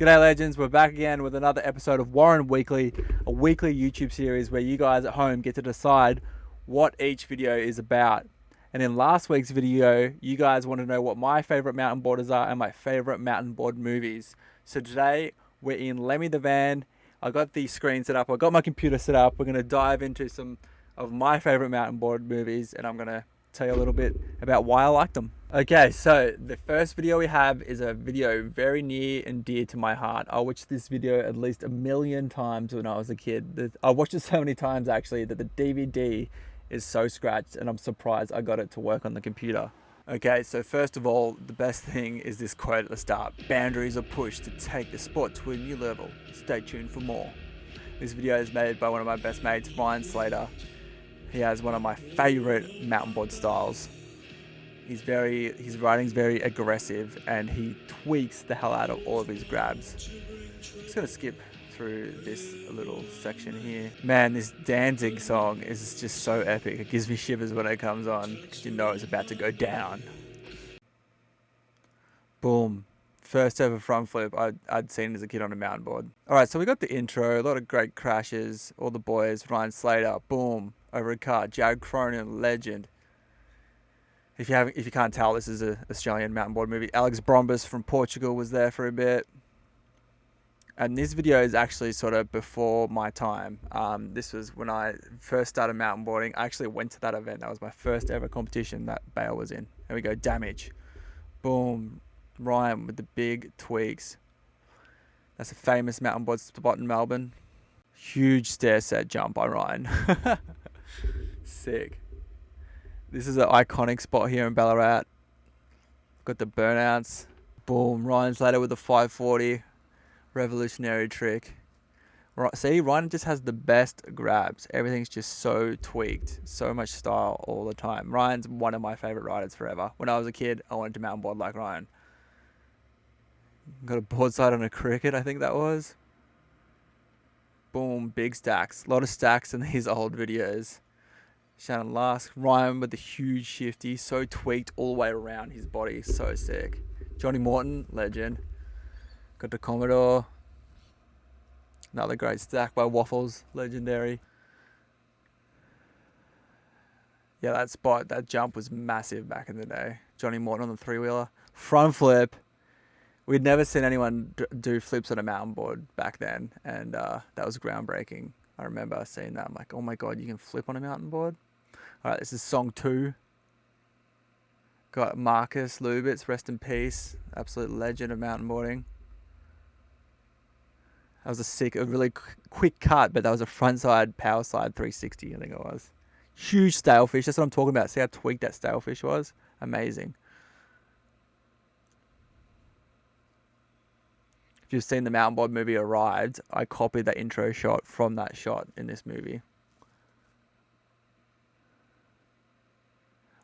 G'day legends, we're back again with another episode of Warren Weekly, a weekly YouTube series where you guys at home get to decide what each video is about. And in last week's video, you guys want to know what my favourite mountain boarders are and my favourite mountain board movies. So today, we're in Lemmy the Van. I got the screen set up, I got my computer set up. We're going to dive into some of my favourite mountain board movies and I'm going to tell you a little bit about why I liked them. Okay, so the first video we have is a video very near and dear to my heart. I watched this video at least 1,000,000 times when I was a kid. I watched it so many times actually that the DVD is so scratched and I'm surprised I got it to work on the computer. Okay, so first of all, the best thing is this quote at the start. Boundaries are pushed to take the sport to a new level. Stay tuned for more. This video is made by one of my best mates, Slater. He has one of my favorite mountain board styles. His riding's very aggressive and he tweaks the hell out of all of his grabs. I'm just gonna skip through this little section here. Man, this Danzig song is just so epic. It gives me shivers when it comes on because you know it's about to go down. Boom. First ever front flip I'd seen as a kid on a mountain board. Alright, so we got the intro, a lot of great crashes, all the boys, Ryan Slater, boom, over a car, Jared Cronin, legend. If you can't tell, this is an Australian mountain board movie. Alex Brombus from Portugal was there for a bit. And this video is actually sort of before my time. This was when I first started mountain boarding. I actually went to that event. That was my first ever competition that Bale was in. There we go, damage. Boom. Ryan with the big tweaks. That's a famous mountain board spot in Melbourne. Huge stair set jump by Ryan. Sick. This is an iconic spot here in Ballarat. Got the burnouts. Boom. Ryan Slater with the 540. Revolutionary trick. See, Ryan just has the best grabs. Everything's just so tweaked. So much style all the time. Ryan's one of my favourite riders forever. When I was a kid, I wanted to mountain board like Ryan. Got a board side on a cricket, I think that was. Boom, big stacks. A lot of stacks in these old videos. Shannon Lask. Ryan with the huge shifty. So tweaked all the way around his body. So sick. Johnny Morton, legend. Got the Commodore. Another great stack by Waffles, legendary. Yeah, that spot, that jump was massive back in the day. Johnny Morton on the three-wheeler. Front flip. We'd never seen anyone do flips on a mountain board back then, and that was groundbreaking. I remember seeing that. I'm like, oh my god, you can flip on a mountain board? Alright, this is song 2. Got Marcus Lubitz, rest in peace. Absolute legend of mountain boarding. That was a really quick cut, but that was a frontside power slide 360, I think it was. Huge stalefish, that's what I'm talking about. See how tweaked that stalefish was? Amazing. If you've seen the mountain board movie Arrived, I copied that intro shot from that shot in this movie.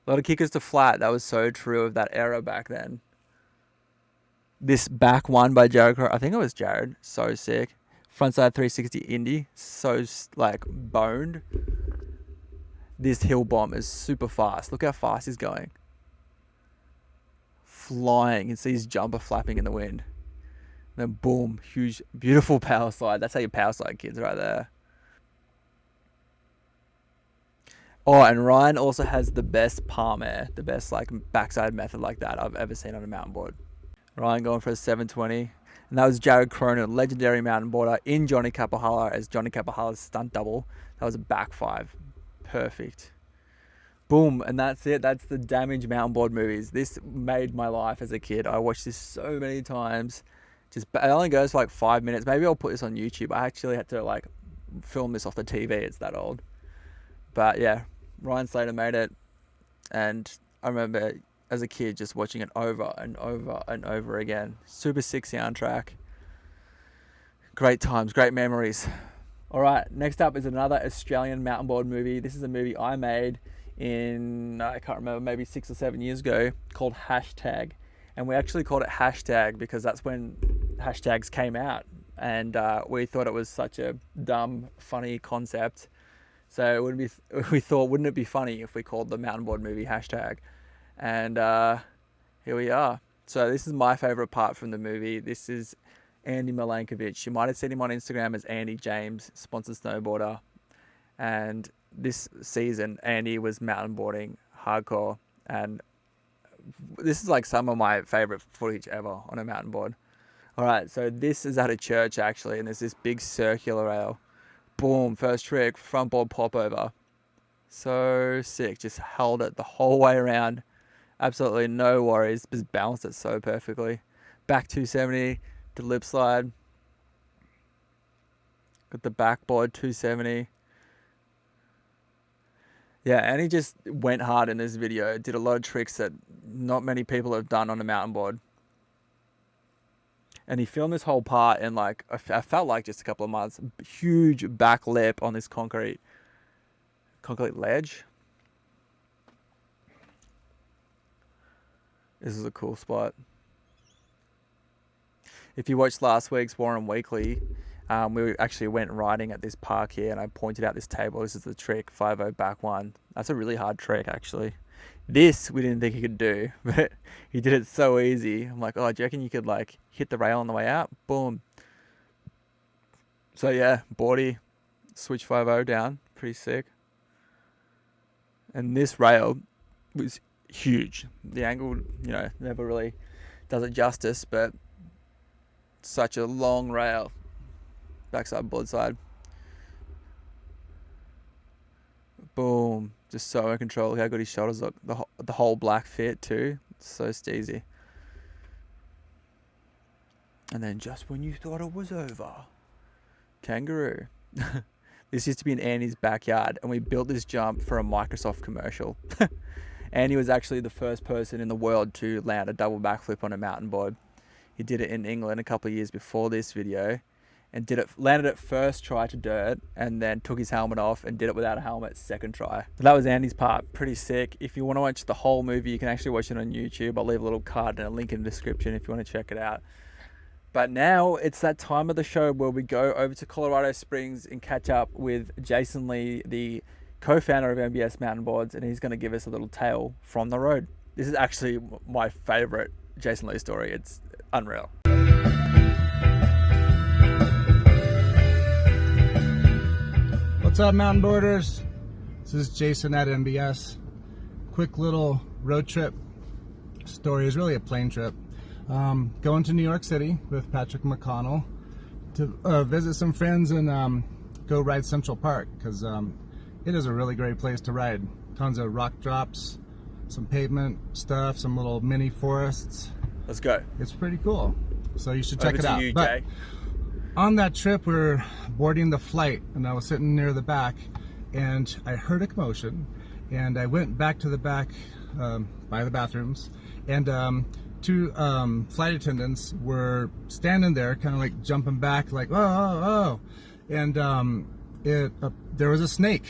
A lot of kickers to flat, that was so true of that era back then. This back one by Jared, I think it was Jared, so sick. Frontside 360 Indy, so like boned. This hill bomb is super fast. Look how fast he's going. Flying, you can see his jumper flapping in the wind. And then boom, huge, beautiful power slide. That's how you power slide, kids, right there. Oh, and Ryan also has the best palm air, the best like backside method like that I've ever seen on a mountain board. Ryan going for a 720. And that was Jared Cronin, legendary mountain boarder in Johnny Capahala as Johnny Capahala's stunt double. That was a back 5. Perfect. Boom, and that's it. That's the Damage mountain board movies. This made my life as a kid. I watched this so many times. It only goes for like 5 minutes. Maybe I'll put this on YouTube. I actually had to like film this off the TV. It's that old. But yeah, Ryan Slater made it. And I remember as a kid just watching it over and over and over again. Super sick soundtrack. Great times, great memories. Alright, next up is another Australian mountain board movie. This is a movie I made in, I can't remember, maybe 6 or 7 years ago, called Hashtag. And we actually called it Hashtag because that's when hashtags came out. And we thought it was such a dumb, funny concept. So we thought, wouldn't it be funny if we called the mountain board movie Hashtag? And here we are. So this is my favorite part from the movie. This is Andy Milankovich. You might have seen him on Instagram as Andy James, sponsored snowboarder. And this season, Andy was mountain boarding hardcore. And this is like some of my favorite footage ever on a mountain board. All right, so this is at a church actually, and there's this big circular rail. Boom, first trick, front board pop over. So sick, just held it the whole way around. Absolutely no worries, just balanced it so perfectly. Back 270, the lip slide. Got the backboard 270. Yeah, and he just went hard in this video. Did a lot of tricks that not many people have done on a mountain board. And he filmed this whole part in like, I felt like just a couple of months. Huge back lip on this concrete ledge. This is a cool spot. If you watched last week's Warren Weekly, we actually went riding at this park here and I pointed out this table. This is the trick, 5-0 back one. That's a really hard trick actually. This we didn't think he could do, but he did it so easy. I'm like, oh, do you reckon you could like hit the rail on the way out? Boom. So yeah, boardy, switch 5-0 down, pretty sick. And this rail was huge. The angle, never really does it justice, but such a long rail. Backside, board side. Boom. Just so in control. Look how good his shoulders look. The whole black fit too. So steezy. And then just when you thought it was over, kangaroo. This used to be in Andy's backyard, and we built this jump for a Microsoft commercial. Andy was actually the first person in the world to land a double backflip on a mountain board. He did it in England a couple of years before this video, and landed it first try to dirt, and then took his helmet off and did it without a helmet second try. So that was Andy's part. Pretty sick. If you want to watch the whole movie, you can actually watch it on YouTube. I'll leave a little card and a link in the description if you want to check it out. But now it's that time of the show where we go over to Colorado Springs and catch up with Jason Lee, the co-founder of MBS Mountain Boards, and he's going to give us a little tale from the road. This is actually my favorite Jason Lee story. It's unreal. What's up, mountain boarders? This is Jason at MBS. Quick little road trip story. Is really a plane trip. Going to New York City with Patrick McConnell to visit some friends and go ride Central Park, because it is a really great place to ride. Tons of rock drops, some pavement stuff, some little mini forests. Let's go. It's pretty cool. So you should check Over it to out. you, But Jay. on that trip, we were boarding the flight, and I was sitting near the back, and I heard a commotion, and I went back to the back by the bathrooms, and two flight attendants were standing there, kind of like jumping back, like, oh, and there was a snake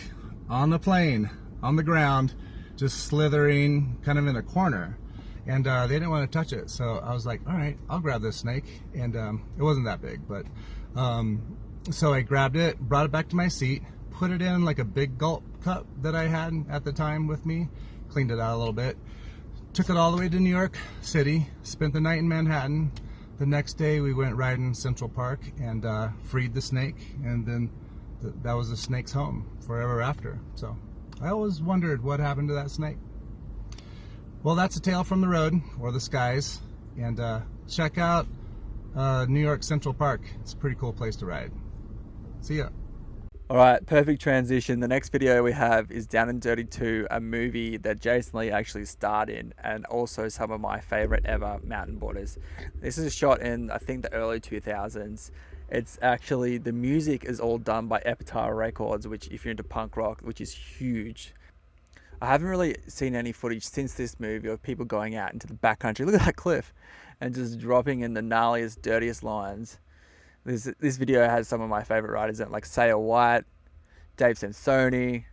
on the plane, on the ground, just slithering kind of in a corner. And they didn't want to touch it, so I was like, all right, I'll grab this snake. And it wasn't that big, but so I grabbed it, brought it back to my seat, put it in like a big gulp cup that I had at the time with me, cleaned it out a little bit, took it all the way to New York City, spent the night in Manhattan. The next day we went riding Central Park and freed the snake, and then that was the snake's home forever after. So I always wondered what happened to that snake. Well, that's a tale from the road, or the skies, and check out New York Central Park. It's a pretty cool place to ride. See ya. All right, perfect transition. The next video we have is Down and Dirty 2, a movie that Jason Lee actually starred in, and also some of my favorite ever mountain boarders. This is shot in, I think, the early 2000s. It's actually, the music is all done by Epitaph Records, which, if you're into punk rock, which is huge. I haven't really seen any footage since this movie of people going out into the backcountry. Look at that cliff, and just dropping in the gnarliest, dirtiest lines. This video has some of my favorite riders in it, like Sayer White, Dave Sansoni,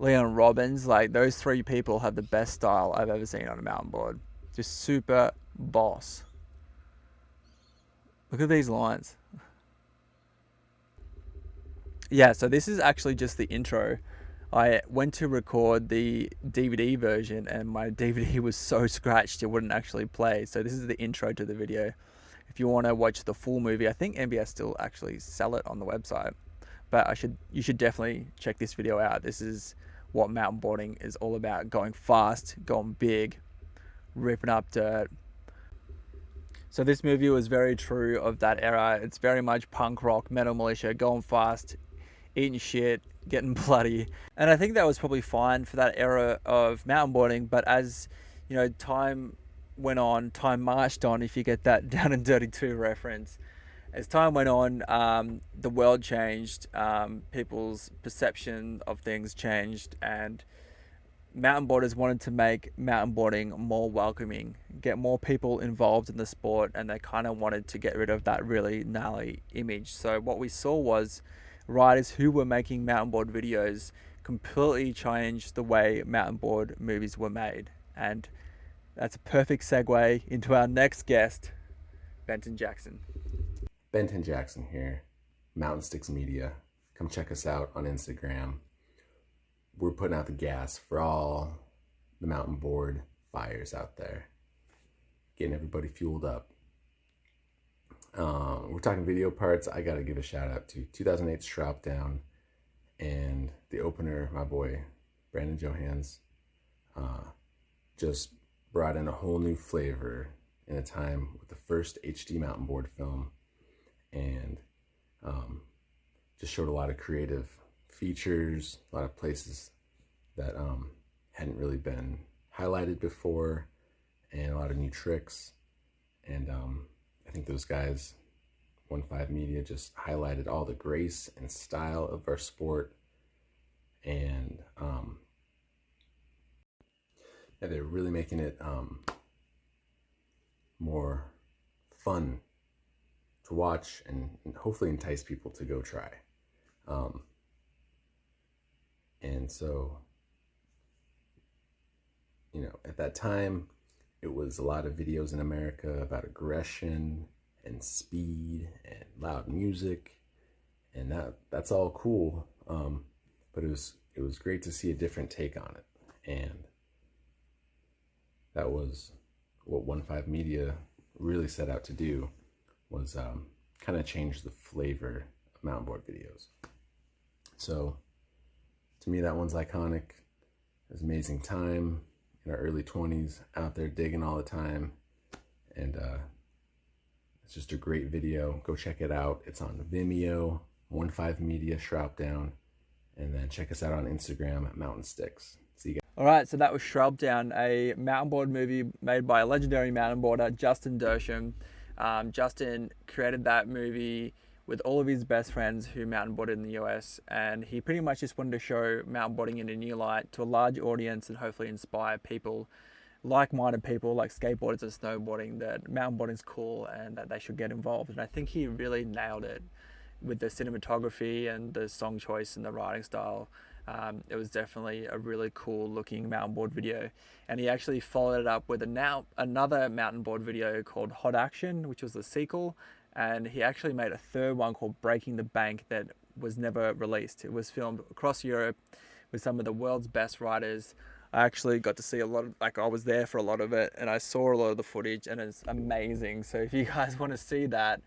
Leon Robbins. Like, those three people have the best style I've ever seen on a mountain board. Just super boss. Look at these lines. Yeah, so this is actually just the intro. I went to record the DVD version, and my DVD was so scratched it wouldn't actually play. So this is the intro to the video. if you want to watch the full movie. I think MBS still actually sell it on the website, but you should definitely check this video out. This is what mountain boarding is all about: going fast, going big, ripping up dirt. So this movie was very true of that era. It's very much punk rock, metal militia, going fast, eating shit, getting bloody. And I think that was probably fine for that era of mountain boarding, but as you know, time went on, time marched on, if you get that Down and Dirty 2 reference. As time went on, the world changed, people's perception of things changed, and mountain boarders wanted to make mountain boarding more welcoming, get more people involved in the sport, and they kind of wanted to get rid of that really gnarly image. So what we saw was riders who were making mountain board videos completely changed the way mountain board movies were made. And that's a perfect segue into our next guest, Benton Jackson. Benton Jackson here, Mountain Sticks Media. Come check us out on Instagram. We're putting out the gas for all the mountain board fires out there, getting everybody fueled up. We're talking video parts. I gotta give a shout out to 2008's Shrub Down and the opener, my boy Brandon Johans. Just brought in a whole new flavor in a time with the first HD mountain board film, and just showed a lot of creative features, a lot of places that hadn't really been highlighted before, and a lot of new tricks. And I think those guys, 15 Media, just highlighted all the grace and style of our sport. And yeah, they're really making it more fun to watch, and hopefully entice people to go try. And so, you know, at that time, it was a lot of videos in America about aggression and speed and loud music, and that's all cool. But it was great to see a different take on it, and that was what 15 Media really set out to do, was kind of change the flavor of mountain board videos. So to me, that one's iconic. It was an amazing time in our early 20s, out there digging all the time, and it's just a great video. Go check it out. It's on Vimeo, 15 Media, Shrub Down, and then check us out on Instagram at Mountain Sticks. See you guys. All right, so that was Shrub Down, a mountain board movie made by a legendary mountain boarder, Justin Dersham. Justin created that movie with all of his best friends who mountain boarded in the US, and he pretty much just wanted to show mountain boarding in a new light to a large audience and hopefully inspire people, like-minded people like skateboarders and snowboarding, that mountain boarding is cool and that they should get involved. And I think he really nailed it with the cinematography and the song choice and the riding style. It was definitely a really cool looking mountain board video, and he actually followed it up with another mountain board video called Hot Action, which was the sequel, and he actually made a third one called Breaking the Bank that was never released. It was filmed across Europe with some of the world's best riders. I actually got to see a lot of, I was there for a lot of it, and I saw a lot of the footage, and it's amazing. So if you guys want to see that,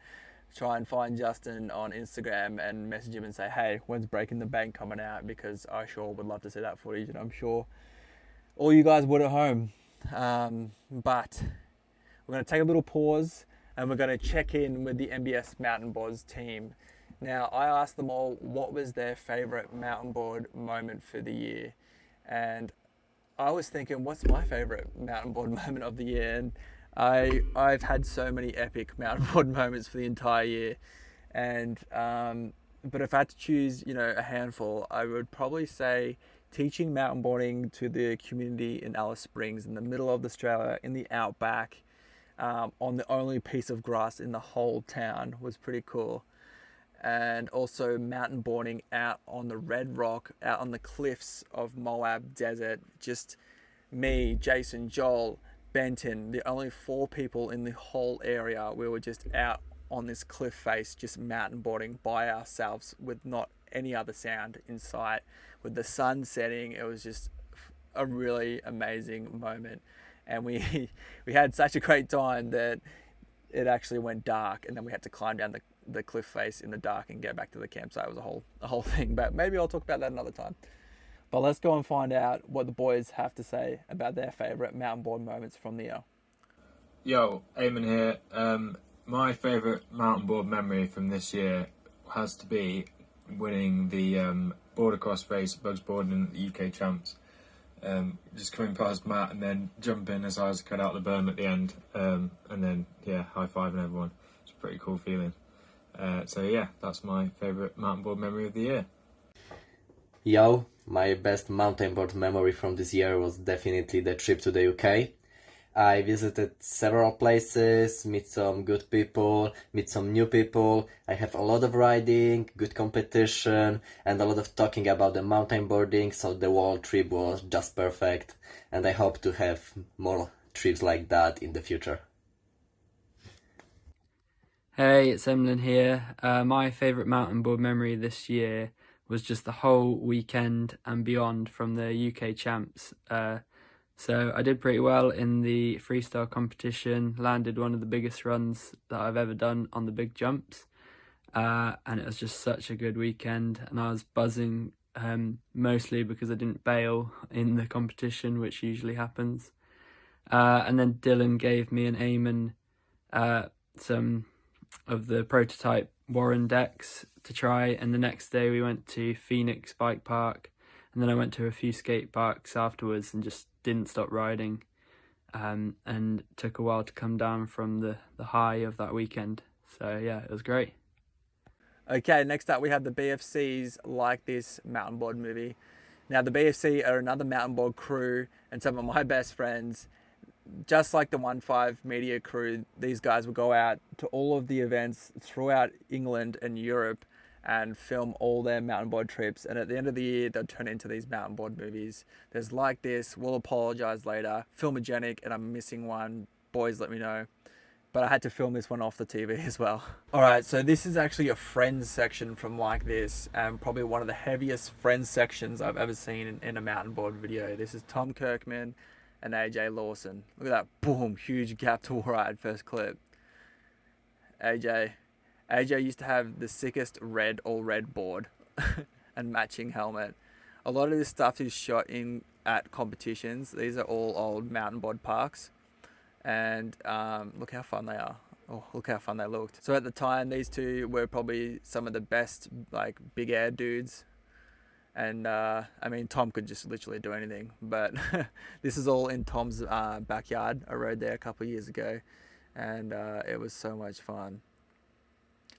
try and find Justin on Instagram and message him and say, hey, when's Breaking the Bank coming out? Because I sure would love to see that footage, and I'm sure all you guys would at home. But we're going to take a little pause, and we're going to check in with the MBS Mountain Boards team. Now, I asked them all what was their favorite mountain board moment for the year. And I was thinking, what's my favorite mountain board moment of the year? And I've had so many epic mountain board moments for the entire year. And but if I had to choose, a handful, I would probably say teaching mountain boarding to the community in Alice Springs in the middle of Australia in the outback, on the only piece of grass in the whole town was pretty cool. And also mountain boarding out on the Red Rock, out on the cliffs of Moab Desert. Just me, Jason, Joel, Benton, the only 4 people in the whole area. We were just out on this cliff face, just mountain boarding by ourselves with not any other sound in sight. With the sun setting, it was just a really amazing moment. And we had such a great time that it actually went dark, and then we had to climb down the cliff face in the dark and get back to the campsite. It was a whole thing, but maybe I'll talk about that another time. But let's go and find out what the boys have to say about their favourite mountain board moments from the year. Yo, Eamon here. My favourite mountain board memory from this year has to be winning the border cross race at Bugs Boarding at the UK Champs. Just coming past Matt and then jumping as high as I could out the berm at the end, and then high-fiving everyone. It's a pretty cool feeling. So that's my favourite mountain board memory of the year. Yo, my best mountain board memory from this year was definitely the trip to the UK. I visited several places, meet some good people, meet some new people. I have a lot of riding, good competition, and a lot of talking about the mountain boarding, so the whole trip was just perfect. And I hope to have more trips like that in the future. Hey, it's Emlyn here. My favourite mountain board memory this year was just the whole weekend and beyond from the UK Champs. So I did pretty well in the freestyle competition, landed one of the biggest runs that I've ever done on the big jumps, and it was just such a good weekend, and I was buzzing mostly because I didn't bail in the competition, which usually happens. And then Dylan gave me and Eamon some of the prototype Warren decks to try, and the next day we went to Phoenix Bike Park, and then I went to a few skate parks afterwards and just didn't stop riding, and it took a while to come down from the high of that weekend. So yeah, it was great. Okay, next up we have the BFC's Like This mountain board movie. Now the BFC are another mountain board crew and some of my best friends. Just like the 1.5 media crew, these guys will go out to all of the events throughout England and Europe and film all their mountain board trips, and at the end of the year they'll turn into these mountain board movies. There's Like This, We'll Apologise Later, Filmogenic, and I'm missing one. Boys, let me know. But I had to film this one off the TV as well. Alright, so this is actually a Friends section from Like This, and probably one of the heaviest Friends sections I've ever seen in a mountain board video. This is Tom Kirkman and AJ Lawson. Look at that, boom, huge gap to ride, first clip. AJ used to have the sickest all red board and matching helmet. A lot of this stuff is shot at competitions. These are all old mountain board parks, and look how fun they are. Oh, look how fun they looked. So at the time, these two were probably some of the best like big air dudes. And I mean, Tom could just literally do anything, but this is all in Tom's backyard. I rode there a couple of years ago, and it was so much fun.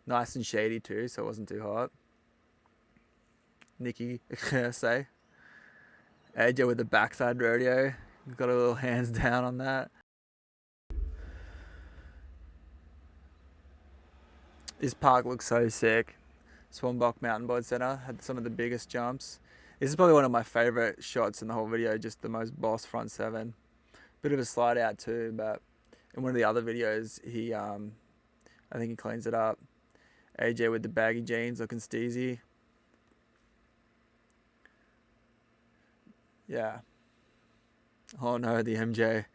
Nice and shady too, so it wasn't too hot. Nikki, say. AJ with the backside rodeo. Got a little hands down on that. This park looks so sick. Swanbach Mountain Board Center had some of the biggest jumps. This is probably one of my favorite shots in the whole video, just the most boss front seven. Bit of a slide out too, but in one of the other videos, I think he cleans it up. AJ with the baggy jeans looking steezy. Yeah. Oh no, the MJ.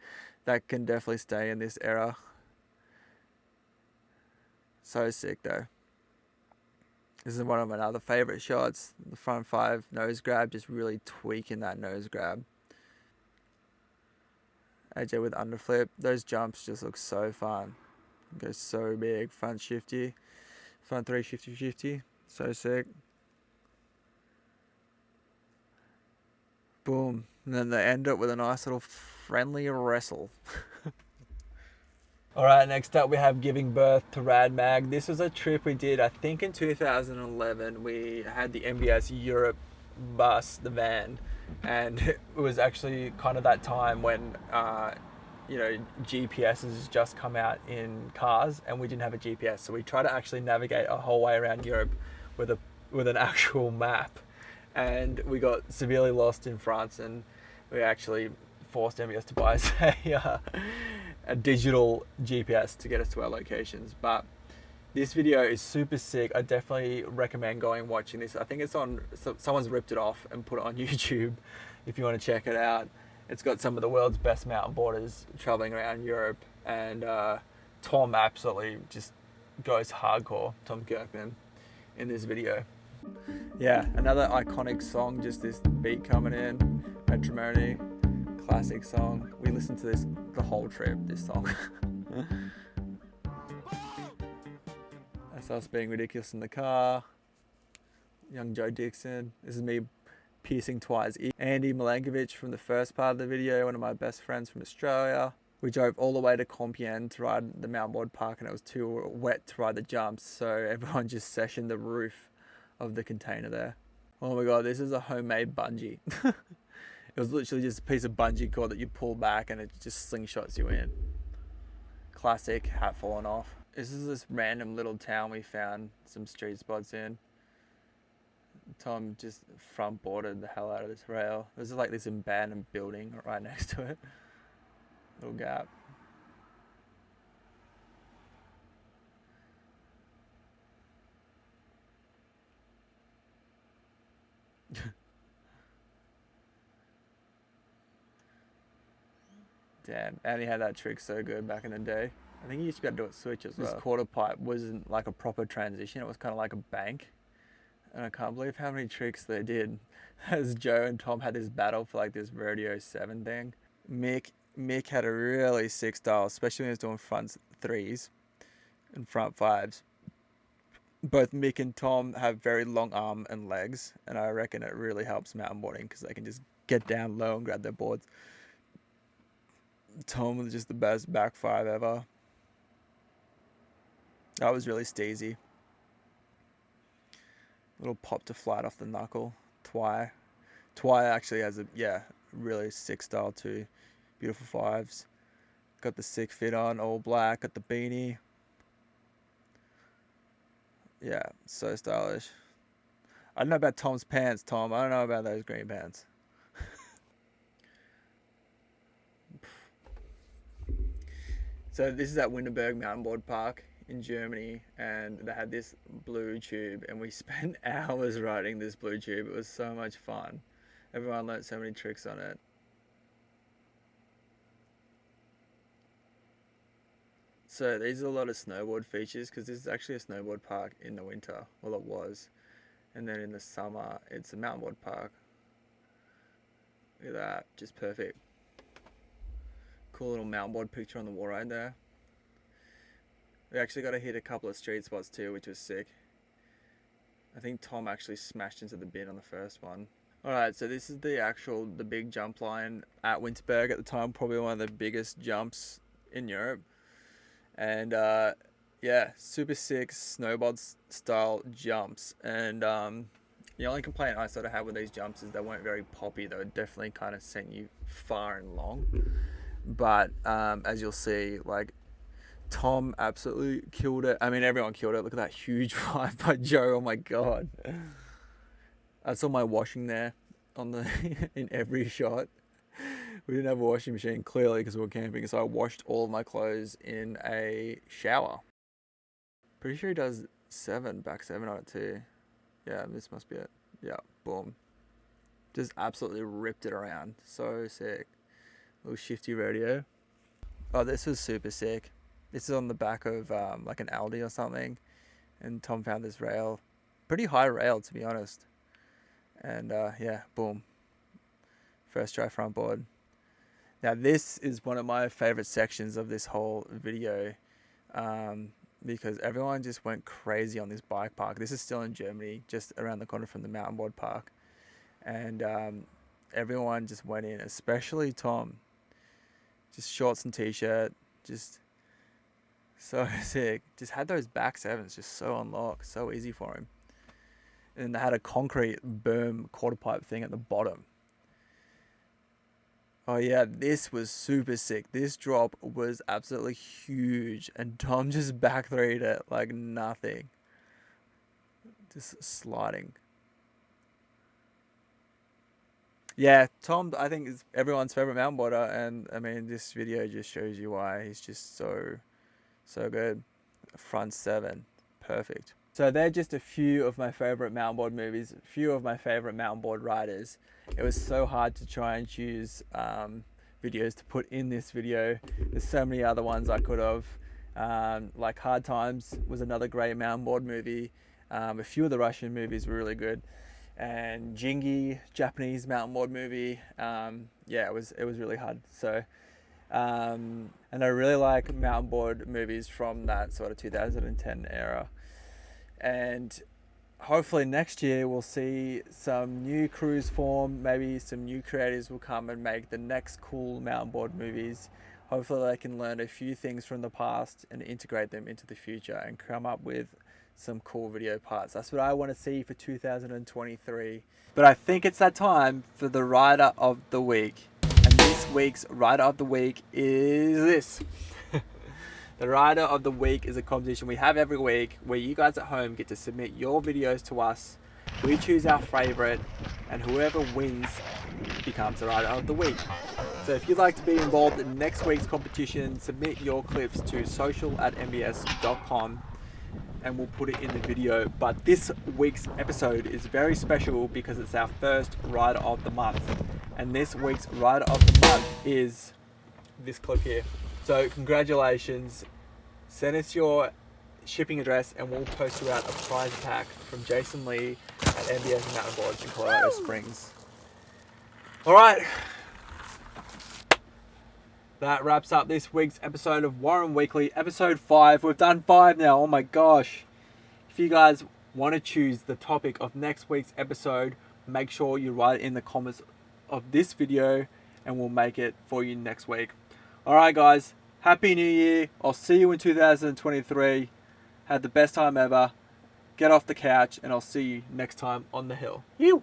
That can definitely stay in this era. So sick though. This is one of my other favorite shots. The front five nose grab, just really tweaking that nose grab. AJ with underflip. Those jumps just look so fun. Goes so big. Front shifty. Front three shifty. So sick. Boom. And then they end up with a nice little friendly wrestle. Alright, next up we have giving birth to Rad Mag. This was a trip we did, I think in 2011. We had the MBS Europe bus, the van, and it was actually kind of that time when GPS has just come out in cars, and we didn't have a GPS, so we tried to actually navigate a whole way around Europe with an actual map, and we got severely lost in France, and we actually forced MBS to buy us a digital GPS to get us to our locations. But this video is super sick. I definitely recommend going and watching this. I think it's on, someone's ripped it off and put it on YouTube if you want to check it out. It's got some of the world's best mountain boarders traveling around Europe, and Tom absolutely just goes hardcore, Tom Kirkman, in this video. Yeah, another iconic song, just this beat coming in, Matrimony, classic song. We listened to this the whole trip, this song. That's us being ridiculous in the car. Young Joe Dixon. This is me piercing Twi's ear. Andy Milankovich from the first part of the video, one of my best friends from Australia. We drove all the way to Compiègne to ride the Mountainboard park, and it was too wet to ride the jumps, so everyone just sessioned the roof of the container there. Oh my god, this is a homemade bungee. It was literally just a piece of bungee cord that you pull back and it just slingshots you in. Classic, hat falling off. This is this random little town we found some street spots in. Tom just front boarded the hell out of this rail. There's like this abandoned building right next to it. Little gap. Damn, and he had that trick so good back in the day. I think he used to be able to do it switch as well. This quarter pipe wasn't like a proper transition, it was kind of like a bank. And I can't believe how many tricks they did. As Joe and Tom had this battle for like this Rodeo 7 thing. Mick had a really sick style, especially when he was doing front 3s and front 5s. Both Mick and Tom have very long arm and legs, and I reckon it really helps mountain boarding because they can just get down low and grab their boards. Tom was just the best back 5 ever. That was really steezy. Little pop to flat off the knuckle. Twi actually has a really sick style too. Beautiful 5s. Got the sick fit on, all black. Got the beanie. Yeah, so stylish. I don't know about Tom's pants, Tom. I don't know about those green pants. So this is at Winterberg Mountainboard Park in Germany, and they had this blue tube, and we spent hours riding this blue tube. It was so much fun. Everyone learnt so many tricks on it. So these are a lot of snowboard features because this is actually a snowboard park in the winter. Well, it was. And then in the summer, it's a mountainboard park. Look at that, just perfect. Cool little mountainboard picture on the wall right there. We actually got to hit a couple of street spots too, which was sick. I think Tom actually smashed into the bin on the first one. Alright, so this is the big jump line at Winterberg at the time, probably one of the biggest jumps in Europe. And yeah, super sick snowboard style jumps. And the only complaint I sort of had with these jumps is they weren't very poppy. They would definitely kind of send you far and long. But as you'll see, like, Tom absolutely killed it. I mean, everyone killed it. Look at that huge 5 by Joe. Oh my god. I saw my washing there on the in every shot. We didn't have a washing machine, clearly, because we were camping, so I washed all of my clothes in a shower. Pretty sure he does back 7 on it too. Yeah, this must be it. Yeah, boom. Just absolutely ripped it around. So sick. Little shifty rodeo. Oh, this was super sick. This is on the back of like an Aldi or something, and Tom found this rail. Pretty high rail, to be honest. And yeah, boom. First try front board. Now this is one of my favorite sections of this whole video, because everyone just went crazy on this bike park. This is still in Germany, just around the corner from the Mountainboard park. And everyone just went in, especially Tom. Just shorts and t-shirt, just so sick. Just had those back 7s just so unlocked, so easy for him. And they had a concrete berm quarter pipe thing at the bottom. Oh yeah, this was super sick. This drop was absolutely huge, and Tom just back 3'd it like nothing. Just sliding. Yeah, Tom, I think, is everyone's favorite mountain boarder, and I mean, this video just shows you why. He's just so good. Front 7, perfect. So they're just a few of my favorite mountain board movies, a few of my favorite mountain board riders. It was so hard to try and choose videos to put in this video. There's so many other ones I could have. Like Hard Times was another great mountain board movie. A few of the Russian movies were really good, and Jingi, Japanese mountain board movie. Yeah, it was really hard. So, and I really like mountain board movies from that sort of 2010 era. And hopefully next year we'll see some new crews form. Maybe some new creators will come and make the next cool mountain board movies. Hopefully they can learn a few things from the past and integrate them into the future and come up with some cool video parts. That's what I want to see for 2023. But I think it's that time for the Rider of the Week. And this week's Rider of the Week is this. The Rider of the Week is a competition we have every week where you guys at home get to submit your videos to us. We choose our favorite, and whoever wins becomes the Rider of the Week. So if you'd like to be involved in next week's competition, submit your clips to social@mbs.com and we'll put it in the video. But this week's episode is very special because it's our first Rider of the Month. And this week's Rider of the Month is this clip here. So congratulations. Send us your shipping address and we'll post you out a prize pack from Jason Lee at MBS Mountainboards in Colorado Springs. All right. That wraps up this week's episode of Warren Weekly, episode 5. We've done 5 now. Oh my gosh. If you guys want to choose the topic of next week's episode, make sure you write it in the comments of this video and we'll make it for you next week. All right, guys. Happy New Year. I'll see you in 2023. Had the best time ever. Get off the couch and I'll see you next time on the hill. You.